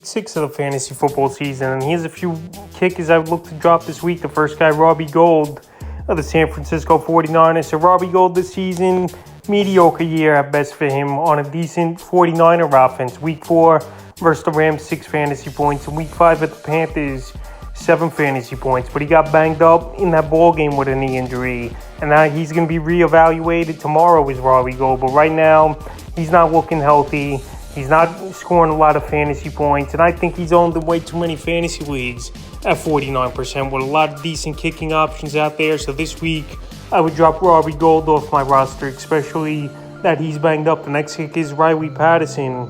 Six of the fantasy football season, and here's a few kickers I would look to drop this week. The first guy, Robbie Gould of the San Francisco 49ers. So Robbie Gould this season, mediocre year at best for him on a decent 49er offense. Week 4 versus the Rams, 6 fantasy points. And week 5 at the Panthers, 7 fantasy points. But he got banged up in that ball game with a knee injury. And now he's going to be reevaluated tomorrow with Robbie Gould. But right now, he's not looking healthy. He's not scoring a lot of fantasy points, and I think he's owned in way too many fantasy leagues at 49% with a lot of decent kicking options out there. So this week, I would drop Robbie Gould off my roster, especially that he's banged up. The next kick is Riley Patterson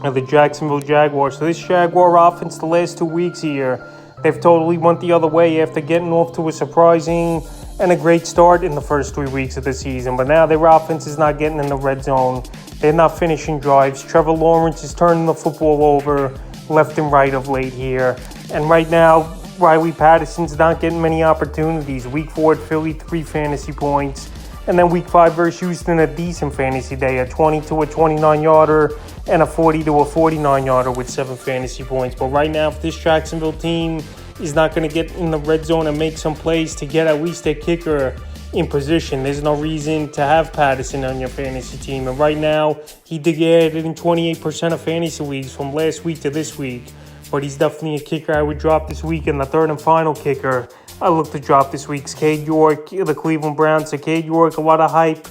of the Jacksonville Jaguars. So this Jaguar offense the last 2 weeks here, they've totally went the other way after getting off to a surprising and a great start in the first 3 weeks of the season. But now their offense is not getting in the red zone. They're not finishing drives. Trevor Lawrence is turning the football over left and right of late here. And right now, Riley Patterson's not getting many opportunities. Week 4 at Philly, 3 fantasy points. And then week 5 versus Houston, a decent fantasy day, a 20 to a 29-yarder and a 40 to a 49-yarder with 7 fantasy points. But right now, if this Jacksonville team is not going to get in the red zone and make some plays to get at least a kicker in position, there's no reason to have Patterson on your fantasy team. And right now, he did get added in 28% of fantasy leagues from last week to this week. But he's definitely a kicker I would drop this week. And the third and final kicker I look to drop this week's Cade York, the Cleveland Browns. So Cade York, a lot of hype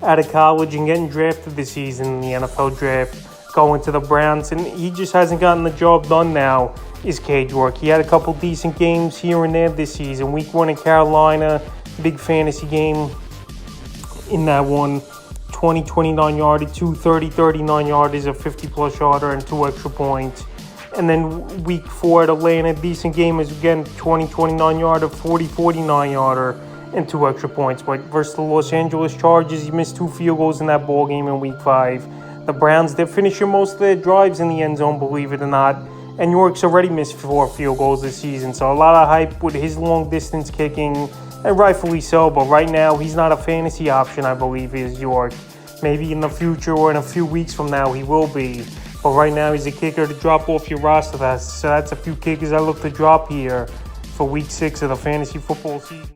out of college and getting drafted this season in the NFL draft, going to the Browns. And he just hasn't gotten the job done now, is Cade York. He had a couple decent games here and there this season. Week 1 in Carolina, big fantasy game in that one. 20, 29-yarder, 2 30, 39-yarders, a 50-plus yarder, and 2 extra points. And then week 4 at Atlanta, decent game is again 20, 29-yarder, 40, 49-yarder, and 2 extra points. But versus the Los Angeles Chargers, he missed 2 field goals in that ball game in week 5. The Browns, they're finishing most of their drives in the end zone, believe it or not. And York's already missed 4 field goals this season. So a lot of hype with his long-distance kicking, and rightfully so. But right now, he's not a fantasy option, I believe, is York. Maybe in the future or in a few weeks from now, he will be. But right now, he's a kicker to drop off your roster. So that's a few kickers I look to drop here for week 6 of the fantasy football season.